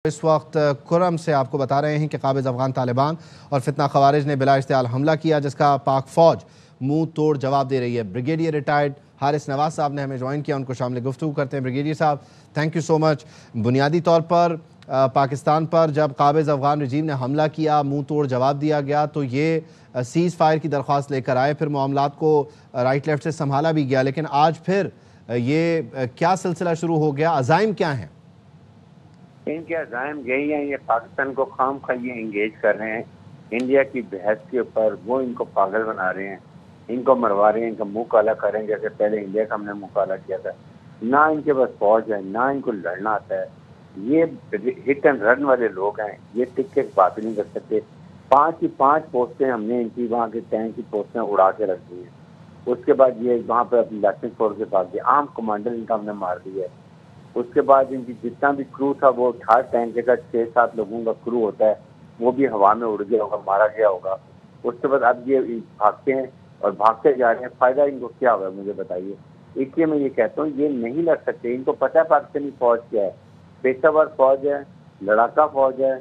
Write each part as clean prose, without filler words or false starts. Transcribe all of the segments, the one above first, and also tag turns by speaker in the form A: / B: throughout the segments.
A: اس وقت کرم سے آپ کو بتا رہے ہیں کہ قابض افغان طالبان اور فتنہ خوارج نے بلا اشتعال حملہ کیا، جس کا پاک فوج منہ توڑ جواب دے رہی ہے۔ بریگیڈیئر ریٹائرڈ حارث نواز صاحب نے ہمیں جوائن کیا، ان کو شامل گفتگو کرتے ہیں۔ بریگیڈیئر صاحب، تھینک یو سو مچ۔ بنیادی طور پر پاکستان پر جب قابض افغان رجیم نے حملہ کیا، منہ توڑ جواب دیا گیا، تو یہ سیز فائر کی درخواست لے کر آئے، پھر معاملات کو رائٹ لیفٹ سے سنبھالا بھی گیا، لیکن آج پھر یہ کیا سلسلہ شروع ہو گیا؟ عزائم کیا ہیں؟
B: ان کے عزائم یہی ہیں، یہ پاکستان کو خام خواہ یہ انگیج کر رہے ہیں انڈیا کی بحث کے اوپر، وہ ان کو پاگل بنا رہے ہیں، ان کو مروا رہے ہیں، ان کا منہ کالا کریں جیسے پہلے انڈیا کا ہم نے منہ کالا کیا تھا۔ نہ ان کے پاس فوج ہے، نہ ان کو لڑنا آتا ہے، یہ ہٹ اینڈ رن والے لوگ ہیں، یہ ٹک کے بات نہیں کر سکتے۔ 5 کی 5 پوسٹیں ہم نے ان کی وہاں کے ٹینک کی پوسٹیں اڑا کے رکھ دی ہیں۔ اس کے بعد یہ وہاں پہ اپنی لیفٹنٹ فورس کے پاس گئے، عام کمانڈر ان کا ہم نے مار دیا ہے۔ اس کے بعد ان کی جتنا بھی کرو تھا، وہ 18 ٹینک کے ساتھ 6-7 لوگوں کا کرو ہوتا ہے، وہ بھی ہوا میں اڑ گیا ہوگا، مارا گیا ہوگا۔ اس کے بعد اب یہ بھاگتے ہیں اور بھاگتے جا رہے ہیں، فائدہ ان کو کیا ہوگا مجھے بتائیے؟ اس لیے میں یہ کہتا ہوں یہ نہیں لڑ سکتے، ان کو پتہ ہے پاکستانی فوج کیا ہے، پیشہ ور فوج ہے، لڑاکا فوج ہے،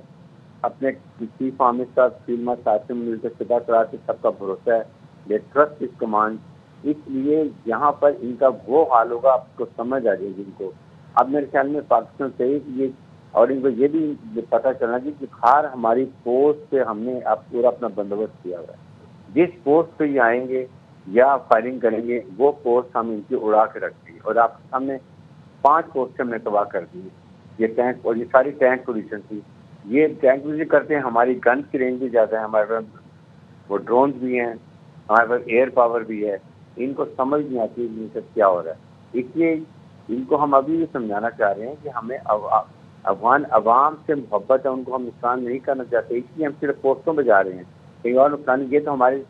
B: اپنے chief army staff field marshal Asim Munir سے فدا کراتے سب کا بھروسہ ہے، دے ٹرسٹ اس کمانڈ۔ اس لیے یہاں پر ان کا وہ حال ہوگا، آپ کو سمجھ آ جائے گی ان کو۔ اب میرے خیال میں پاکستان سے یہ اور ان کو یہ بھی پتہ چلنا چاہیے کہ خار ہماری پوسٹ پہ ہم نے اب پورا اپنا بندوبست کیا ہوا ہے، جس پوسٹ پہ یہ آئیں گے یا فائرنگ کریں گے وہ پوسٹ ہم ان کی اڑا کے رکھ دیں گے۔ اور آپ ہم نے 5 پوسٹ ہم نے تباہ کر دی، یہ ٹینک، اور یہ ساری ٹینک پوزیشن تھی، یہ ٹینک پوزیشن کرتے ہیں، ہماری گن کی رینج بھی زیادہ ہے، ہمارے پاس وہ ڈرونز بھی ہیں، ہمارے پاس ایئر پاور بھی ہے۔ ان کو سمجھ نہیں آتی ان سے کیا ہو رہا ہے، اس لیے ان کو ہم ابھی بھی سمجھانا چاہ رہے ہیں کہ ہمیں افغان عوام سے محبت ہے، ان کو ہم نقصان نہیں کرنا چاہتے، اس لیے ہم صرف پوسٹوں پہ جا رہے ہیں، کہیں اور نقصان یہ تو ہمارے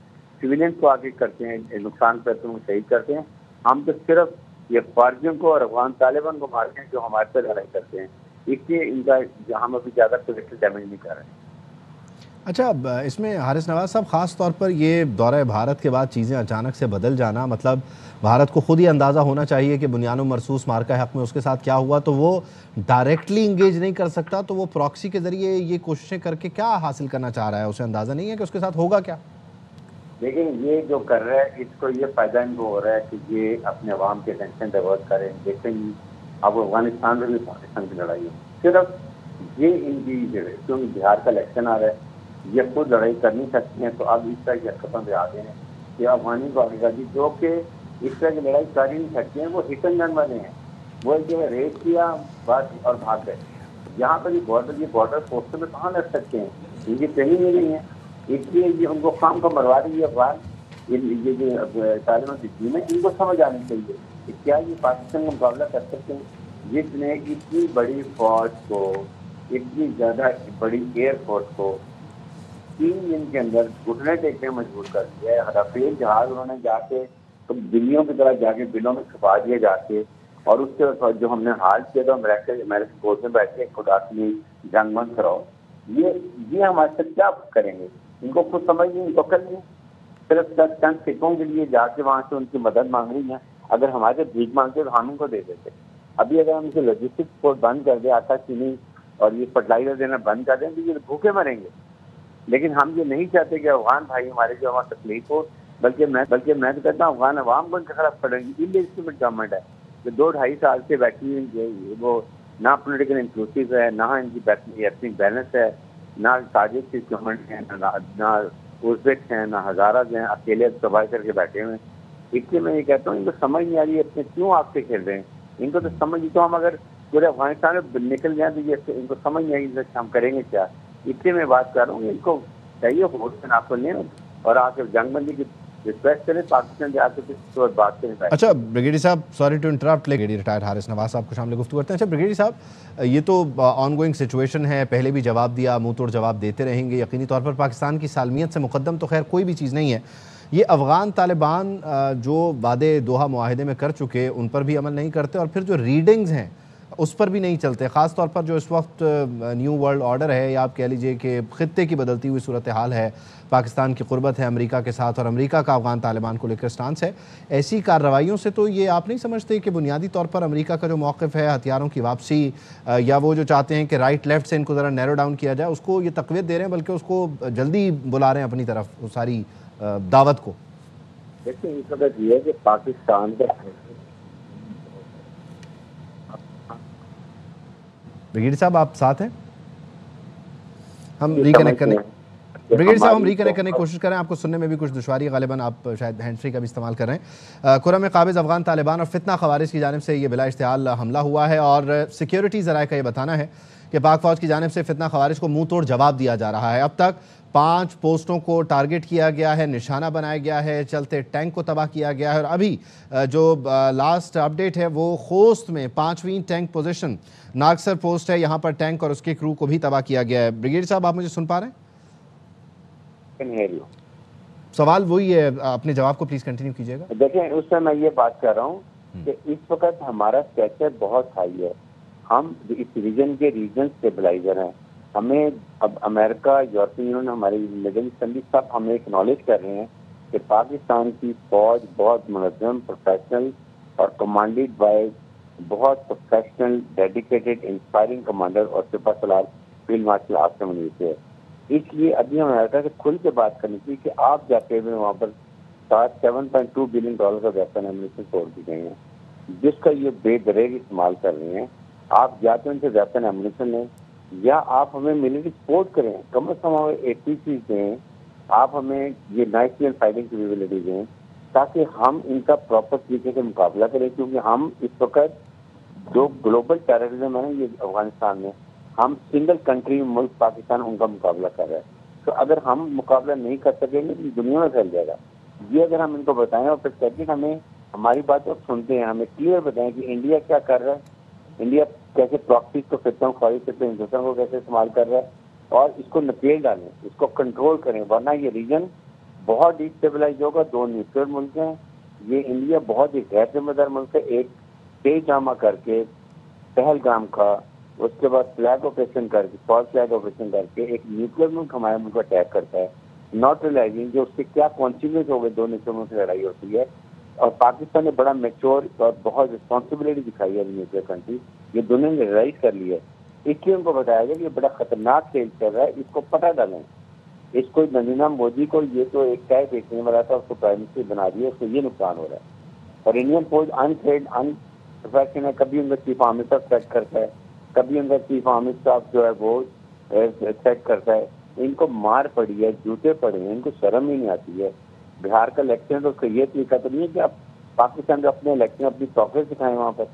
B: سویلینس کو آگے کرتے ہیں، نقصان کرتے ہیں، شہید کرتے ہیں، ہم تو صرف یہ خارجیوں کو اور افغان طالبان کو مارتے ہیں جو ہمارے پہ لڑائی کرتے ہیں، اس لیے ان کا ہم ابھی زیادہ کولیکٹر ڈیمیج نہیں کر رہے ہیں۔
A: اچھا، اس میں حارث نواز صاحب خاص طور پر یہ دورہ بھارت کے بعد چیزیں اچانک سے بدل جانا، مطلب بھارت کو خود ہی اندازہ ہونا چاہیے کہ بنیاد و مرصوص مارکہ حق میں اس کے ساتھ کیا ہوا، تو وہ ڈائریکٹلی انگیج نہیں کر سکتا، تو وہ پراکسی کے ذریعے یہ کوششیں کر کے کیا حاصل کرنا چاہ رہا ہے؟ اسے اندازہ نہیں ہے کہ اس کے ساتھ ہوگا کیا؟
B: لیکن یہ جو کر رہا ہے اس کو یہ فائدہ ان کو ہو رہا ہے کہ یہ اپنے عوام کے ٹینشن ڈائیورٹ کریں۔ دیکھیں گی اب افغانستان میں بھی پاکستان کی لڑائی ہے، صرف یہ ان کی کیونکہ بہار کا الیکشن آ رہا ہے، یہ خود لڑائی کر نہیں سکتی ہیں، تو اب اس طرح کی حرکتوں پہ آ گئے ہیں کہ افغانی کو آگے کر دی، جو کہ اس طرح کی لڑائی کر ہی نہیں سکتے ہیں، وہ ہٹ اینڈ رن والے ہیں، وہ ایک جگہ ریٹ کیا بس اور بھاگ گئے۔ یہاں پر یہ بارڈر پوسٹوں میں کہاں لڑ سکتے ہیں، ان کی ٹریننگ نہیں رہی ہے، اس لیے یہ ان کو خام کو مروا رہی ہے افغان، یہ جو طالبان کی ٹیم ہے ان کو سمجھ آنی چاہیے کہ کیا یہ پاکستان کا مقابلہ کر سکتے ہیں، جس نے اتنی بڑی فوج کو، اتنی زیادہ بڑی ایئر فورس کو 3 دن کے اندر گھٹنے ٹیکنے مجبور کر دیا ہے۔ رافیل جہاز انہوں نے جا کے بلیوں کی طرح جا کے بلوں میں چھپا دیے جا کے، اور اس کے جو ہم نے حال کیا تھا امریکہ فوج میں بیٹھ کے خدا کی جنگ بند کراؤ، یہ ہمارے ساتھ کیا کریں گے؟ ان کو خود سمجھ نہیں، ان کو کر لیں، صرف 10 سکوں کے لیے جا کے وہاں سے ان کی مدد مانگ رہی ہیں۔ اگر ہمارے سے بھیک مانگتے تو ہم ان کو دے دیتے۔ ابھی اگر ہم اسے لاجسٹک کو بند کر دیں، آٹا چینی اور یہ فرٹیلائزر دینا بند کر دیں تو یہ بھوکے مریں گے۔ لیکن ہم یہ نہیں چاہتے کہ افغان بھائی ہمارے جو ہمارا تکلیف ہو، بلکہ میں تو کہتا ہوں افغان عوام کو ان کے خلاف پڑیں گی۔ انلیجیٹمیٹ گورنمنٹ ہے جو 2-2.5 سال سے بیٹھی ہوئی، وہ نہ پولیٹیکل انکلوسیو ہے، نہ ان کی ایتھنک بیلنس ہے، نہ تاجک کی گورنمنٹ ہے، نہ ازبیک ہیں، نہ ہزارہ ہیں، اکیلے تباہ کر کے بیٹھے ہوئے ہیں۔ اس لیے میں یہ کہتا ہوں ان کو سمجھ نہیں آ رہی ہے اپنے کیوں آپ سے کھیل رہے ہیں، ان کو تو سمجھ، تو ہم اگر پورے افغانستان میں نکل جائیں تو یہ ان کو سمجھ نہیں آئی کہ ہم کریں گے کیا۔ اس لیے میں بات کر رہا ہوں، ان کو چاہیے فورس آپ کو لیں اور آ کے جنگ بندی کی ریکویسٹ کریں، پاکستان سے آ کے کسی اور بات کریں۔
A: اچھا بریگیڈیئر صاحب، sorry to interrupt, brigadier retired Haris Nawaz صاحب کو شامل گفتگو کرتے ہیں۔ اچھا بریگیڈیئر صاحب، یہ تو آن گوئنگ سچویشن ہے، پہلے بھی جواب دیا، منہ توڑ جواب دیتے رہیں گے، یقینی طور پر پاکستان کی سالمیت سے مقدم تو خیر کوئی بھی چیز نہیں ہے۔ یہ افغان طالبان جو وعدے دوحہ معاہدے میں کر چکے ان پر بھی عمل نہیں کرتے، اور پھر جو ریڈنگز ہیں اس پر بھی نہیں چلتے، خاص طور پر جو اس وقت نیو ورلڈ آرڈر ہے، یا آپ کہہ لیجئے کہ خطے کی بدلتی ہوئی صورتحال ہے، پاکستان کی قربت ہے امریکہ کے ساتھ اور امریکہ کا افغان طالبان کو لے کر سٹانس ہے، ایسی کارروائیوں سے تو یہ آپ نہیں سمجھتے کہ بنیادی طور پر امریکہ کا جو موقف ہے ہتھیاروں کی واپسی، یا وہ جو چاہتے ہیں کہ رائٹ لیفٹ سے ان کو ذرا نیرو ڈاؤن کیا جائے، اس کو یہ تقویت دے رہے ہیں، بلکہ اس کو جلدی بلا رہے ہیں اپنی طرف وہ ساری دعوت کو؟
B: دیکھیں اس وقت یہ ہے کہ پاکستان کا
A: بریگیڈیئر صاحب آپ ساتھ ہیں؟ ہم ریکنیکٹ کرنے بریگیڈیئر صاحب ہم ریکنیکٹ کرنے کی کوشش کریں، آپ کو سننے میں بھی کچھ دشواری ہے، غالباً آپ شاید ہینڈ فری کا بھی استعمال کر رہے ہیں۔ کرم میں قابض افغان طالبان اور فتنہ خوارج کی جانب سے یہ بلا اشتعال حملہ ہوا ہے، اور سیکیورٹی ذرائع کا یہ بتانا ہے کہ پاک فوج کی جانب سے فتنہ خوارج کو منہ توڑ جواب دیا جا رہا ہے۔ اب تک 5 پوسٹوں کو ٹارگٹ کیا گیا ہے، نشانہ بنایا گیا ہے، چلتے ٹینک کو تباہ کیا گیا ہے، اور ابھی جو لاسٹ اپڈیٹ ہے وہ خوست میں 5ویں ٹینک پوزیشن ناگسر پوسٹ ہے، یہاں پر ٹینک اور اس کے کرو کو بھی تباہ کیا گیا ہے۔ بریگیڈیئر صاحب آپ مجھے سن پا رہے ہیں؟ سوال وہی ہے، اپنے جواب کو پلیز کنٹینیو کیجیے گا۔
B: دیکھیں اس سے میں یہ بات کر رہا ہوں کہ اس وقت ہمارا اسٹیچر بہت ہائی ہے، ہم اس ریجن کے ریجن اسٹیبلائزر ہیں، ہمیں اب امریکہ، یورپی یونین، ہماری مڈل اسٹنڈی سب ہمیں ایکنالج کر رہے ہیں کہ پاکستان کی فوج بہت منظم، پروفیشنل اور کمانڈیڈ بائی بہت پروفیشنل، ڈیڈیکیٹڈ، انسپائرنگ کمانڈر اور سپہ سالار فیلڈ مارشل عاصم منیر سے ہے۔ اس لیے ابھی ہم امریکہ سے کھل کے بات کرنی چاہیے کہ آپ جاتے ہوئے وہاں پر $7.2 بلین کا ویپن ایمونیشن چھوڑ دی گئی ہیں، جس کا یہ بے دریغ استعمال کر رہے ہیں۔ آپ جاتے ان سے ویپن ایمونیشن لیں، یا آپ ہمیں ملٹری سپورٹ کریں، کم از کم ہمیں APCs دیں، آپ ہمیں یہ نیشنل فائٹنگ کیپیبلٹی دیں، تاکہ ہم ان کا پراپر طریقے سے مقابلہ کریں، کیونکہ ہم اس وقت جو گلوبل ٹیررزم ہے یہ افغانستان میں، ہم سنگل کنٹری ملک پاکستان ان کا مقابلہ کر رہے ہیں۔ تو اگر ہم مقابلہ نہیں کر سکیں گے تو دنیا میں پھیل جائے گا۔ یہ اگر ہم ان کو بتائیں، اور پھر سیکنڈ ہمیں ہماری بات سنتے ہیں، ہمیں کلیئر بتائیں کہ انڈیا کیا کر رہا ہے، انڈیا کیسے پراکسیز کو فتنوں خواہش سے ہندوستان کو کیسے استعمال کر رہا ہے، اور اس کو نکیل ڈالیں، اس کو کنٹرول کریں، ورنہ یہ ریجن بہت ڈیسٹیبلائز ہوگا۔ 2 نیوکلیر ملک ہیں، یہ انڈیا بہت ہی غیر ذمہ دار ملک ہے، ایک تیز ڈرامہ کر کے پہلگام کا، اس کے بعد فلیگ آپریشن کر کے، فالس فلیگ آپریشن کر کے ایک نیوکلیر ملک ہمارے ملک کو اٹیک کرتا ہے، ناٹ ریلائزنگ جو اس کے کیا کانسیکوینس ہو گئے 2 نیوکلیر ملک سے لڑائی ہوتی ہے۔ اور پاکستان نے بڑا میچور اور بہت رسپانسبلٹی دکھائی ہے نیوکلیر کنٹری، یہ دنیا نے ریلائز کر لی ہے۔ اس لیے ان کو بتایا گیا کہ یہ بڑا خطرناک کھیل چل رہا ہے، اس کو پتہ ڈالیں۔ اس کو نریندر مودی کو یہ تو ایک چائے بیچنے والا تھا، اس کو پرائم منسٹر بنا دیا، اس کو یہ نقصان ہو رہا ہے۔ اور انڈین فوج انٹرینڈ پروفیشنل ہے، کبھی ان کا چیف آفیسر سیٹ کرتا ہے، کبھی ان کا چیف آفیسر صاحب جو ہے وہ سیٹ کرتا ہے۔ ان کو مار پڑی ہے، جوتے پڑے ہیں، ان کو شرم ہی نہیں آتی ہے۔ بہار کا الیکشن تو اس کا یہ طریقہ تو نہیں ہے کہ آپ پاکستان کے اپنے الیکشن اپنی پروگریس دکھائیں وہاں پر۔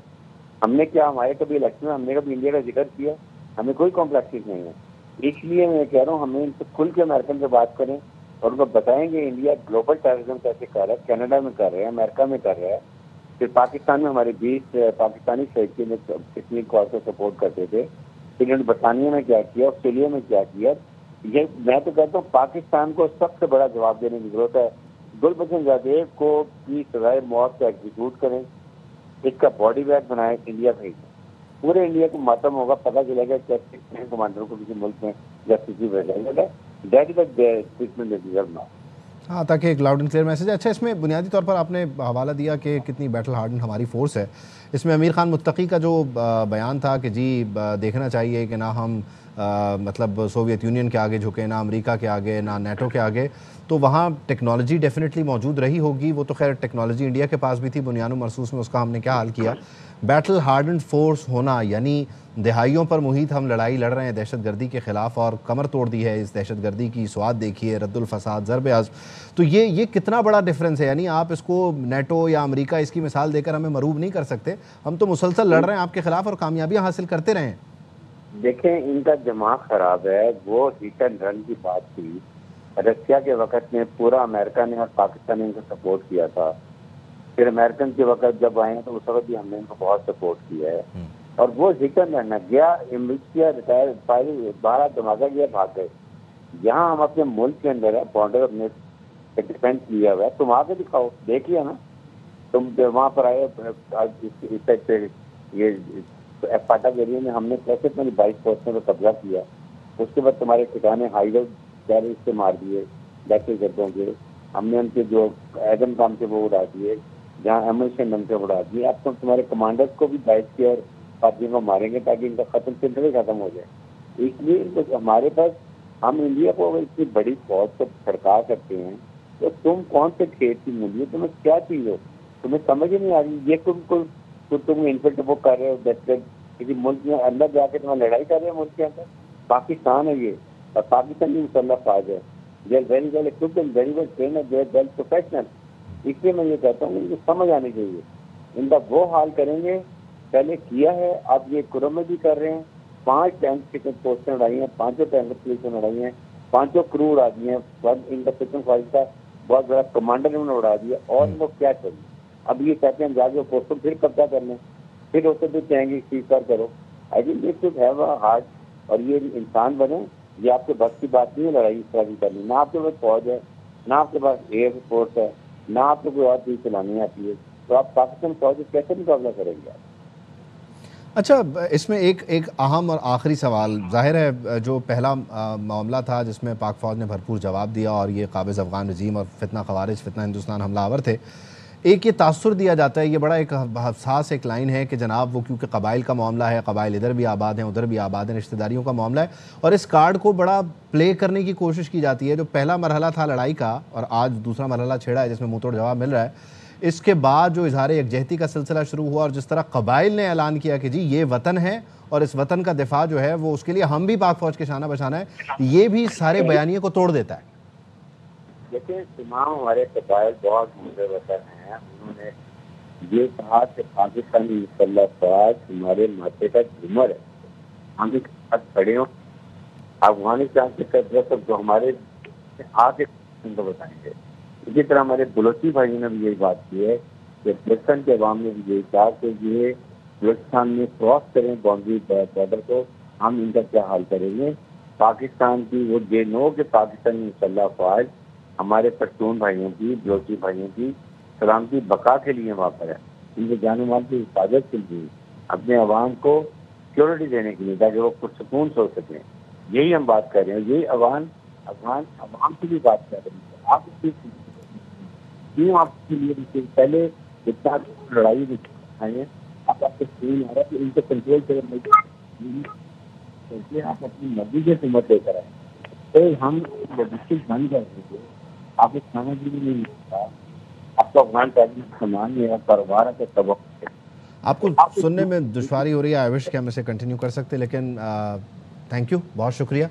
B: ہم نے کیا، ہمارے کبھی الیکشن میں ہم نے کبھی انڈیا کا ذکر کیا؟ ہمیں کوئی کمپلیکسز نہیں ہے۔ اس لیے میں کہہ رہا ہوں ہمیں ان سے کھل کے امریکن سے بات کریں اور ان کو بتائیں کہ انڈیا گلوبل ٹیررزم کیسے کر رہا ہے، کینیڈا میں کر رہا ہے، امریکہ میں کر رہا ہے، پھر پاکستان میں ہمارے 20 پاکستانی فیکٹری میں کتنی کال کو سپورٹ کرتے تھے، پھر برطانیہ میں کیا کیا، آسٹریلیا میں کیا کیا۔ یہ میں تو کہتا ہوں پاکستان کو سب سے بڑا جواب دینے کی ضرورت ہے۔ گلبشن زادے کو کی سزائے موت سے ایگزیکیوٹ کریں، اس کا باڈی بیگ بنائیں، انڈیا بھیجیں، پورے انڈیا کو ماتم ہوگا، پتہ چلے گا کہ کمانڈر کو کسی ملک میں جسٹس بھیجا جائے گا۔ That is the treatment they deserve now.
A: ہاں، تاکہ ایک لاؤڈ اینڈ کلیئر میسج ہے۔ اچھا، اس میں بنیادی طور پر آپ نے حوالہ دیا کہ کتنی بیٹل ہارڈن ہماری فورس ہے، اس میں امیر خان متقی کا جو بیان تھا کہ جی دیکھنا چاہیے کہ نہ ہم مطلب سوویت یونین کے آگے جھکے، نہ امریکہ کے آگے، نہ نیٹو کے آگے، تو وہاں ٹیکنالوجی ڈیفینیٹلی موجود رہی ہوگی۔ وہ تو خیر ٹیکنالوجی انڈیا کے پاس بھی تھی، بنیان و مرصوص میں اس کا ہم نے کیا حال کیا۔ بیٹل ہارڈنڈ فورس ہونا یعنی دہائیوں پر محیط ہم لڑائی لڑ رہے ہیں دہشت گردی کے خلاف، اور کمر توڑ دی ہے اس دہشت گردی کی، سواد دیکھیے، رد الفساد، ضرب عزم۔ تو یہ کتنا بڑا ڈیفرنس ہے، یعنی آپ اس کو نیٹو یا امریکہ اس کی مثال دے کر ہمیں مروب نہیں کر سکتے، ہم تو مسلسل لڑ رہے ہیں آپ کے خلاف اور کامیابیاں حاصل کرتے رہے ہیں۔
B: دیکھیں ان کا دماغ خراب ہے، وہ ہٹ اینڈ رن کی بات تھی۔ رشیا کے وقت میں پورا امریکہ نے اور پاکستان نے ان کو سپورٹ کیا تھا، پھر امریکن کے وقت جب آئے ہیں تو اس وقت بھی ہم نے ان کو بہت سپورٹ کیا ہے، اور وہ ہٹ اینڈ رن گیا، امریکہ ریٹائر 12 دھماکہ گیا، بھاگ گئے۔ یہاں ہم اپنے ملک کے اندر ہے، بارڈر اپنے ڈیفینس کیا ہوا ہے، تم آ کے دکھاؤ، دیکھ لیا نا، تم وہاں پر آئے یہ پاٹا ایریا میں ہم نے کیسے تمہاری 22 پوسٹوں پر قبضہ کیا، اس کے بعد تمہارے ٹھکانے ہائی روڈ ٹیررسٹ سے مار دیے، دہشت گردوں کے، ہم نے ان کے جو ایڈم کام سے وہ اڑا دیے، جہاں ایموشن ہم سے اڑا دیے. اب تمہارے کمانڈرز کو بھی باعث کیا اور فاتحین کو ماریں گے تاکہ ان کا ختم ہو جائے. اس لیے ہمارے پاس ہم انڈیا کو اگر اتنی بڑی فوج کو سرکار کرتے ہیں تو تم کون سے کھیت کی مولی ہو، تمہیں کیا چیز ہو، تمہیں سمجھ ہی نہیں آ رہی. یہ تم انفیکٹ وہ کر رہے ہو کسی ملک میں اندر جا کے تمہیں لڑائی کر رہے ہیں. ملک کے اندر پاکستان ہے یہ، اور پاکستان کی مسلح فوج ہے. They are very well equipped and very well trained, they are well professional. اس لیے میں یہ کہتا ہوں کہ ان کو سمجھ آنی چاہیے. ان کا وہ حال کریں گے، پہلے کیا ہے، اب یہ کروں میں بھی کر رہے ہیں. 5 ٹینک پوسٹیں اڑائی ہیں، 5 ٹینک پولیسیں اڑائی ہیں، 5 کرو اڑا دی ہیں. ان کا سسٹم فوج کا بہت بڑا کمانڈر انہوں نے اڑا دیا. اور ان کو کیا چاہیے؟ اب یہ کہتے ہیں جا کے پوسٹوں پھر قبضہ کر لیں، پھر اسے بھی کہیں گے سیز کر کرو. I think this should have a heart. اور یہ انسان بنے. یہ آپ کے بس کی بات نہیں ہے لڑائی اس طرح کی کرنی. نہ آپ کے پاس فوج ہے، نہ آپ کے پاس ایئر فورس ہے، نہ آپ کو کوئی اور چیز چلانی آتی ہے. تو آپ پاکستان فوج سے کیسے مقابلہ کریں گے آپ؟
A: اچھا، اس میں ایک اہم اور آخری سوال. ظاہر ہے جو پہلا معاملہ تھا جس میں پاک فوج نے بھرپور جواب دیا اور یہ قابض افغان رجیم اور فتنہ خوارج، فتنہ ہندوستان حملہ آور تھے. ایک یہ تاثر دیا جاتا ہے، یہ بڑا ایک حساس ایک لائن ہے کہ جناب وہ کیونکہ قبائل کا معاملہ ہے، قبائل ادھر بھی آباد ہیں ادھر بھی آباد ہیں، رشتہ داریوں کا معاملہ ہے، اور اس کارڈ کو بڑا پلے کرنے کی کوشش کی جاتی ہے. جو پہلا مرحلہ تھا لڑائی کا اور آج دوسرا مرحلہ چھیڑا ہے جس میں منہ توڑ جواب مل رہا ہے، اس کے بعد جو اظہار یکجہتی کا سلسلہ شروع ہوا اور جس طرح قبائل نے اعلان کیا کہ جی یہ وطن ہے اور اس وطن کا دفاع جو ہے وہ اس کے لیے ہم بھی پاک فوج کے شانہ بشانہ ہے، یہ بھی سارے بیانیے کو توڑ دیتا ہے.
B: دیکھیں، تمام ہمارے قبائل بہت مجھے وطن ہیں. انہوں نے یہ کہا کہ پاکستانی مسلح فوج ہمارے ماتھے کا جھومر ہے. ہم بھی ساتھ کھڑے ہوں. افغانستان کے قدرت جو ہمارے آ کے ان کو بتائیں گے. اسی طرح ہمارے بلوچی بھائیوں نے بھی یہی بات کی ہے کہ بلوچستان کے عوام نے بھی یہی کہا کہ یہ بلوچستان میں کراس کریں باؤنڈری بارڈر کو، ہم ان کا کیا حال کریں گے. پاکستان کی وہ یہ نو کہ پاکستانی مسلح فوج ہمارے پشتون بھائیوں کی، بلوچی بھائیوں کی سلامتی بقا کے لیے وہاں پر ہے، ان کے جان و مال کی حفاظت کے لیے، اپنے عوام کو سیکورٹی دینے کے لیے تاکہ وہ پرسکون سو سکیں. یہی ہم بات کر رہے ہیں. یہی عوام کی بھی بات کر رہے ہیں. آپ کیوں آپ کے لیے پہلے اتنا لڑائی آئی ہے، آپ کو فون آ رہا ہے کہ ان کو کنٹرول کریں، آپ اپنی مرضی سے حکومت لے کر آئے. تو ہم لوجسٹک بند کر دیں گے. آپ کو کھانا بھی نہیں ملتا، آپ کو افغان تعلیم سامان ہے، کاروبار ہے، سبق ہے.
A: آپ کو سننے میں دشواری ہو رہی ہے، آئی وش کہ ہم اسے کنٹینیو کر سکتے، لیکن تھینک یو، بہت شکریہ.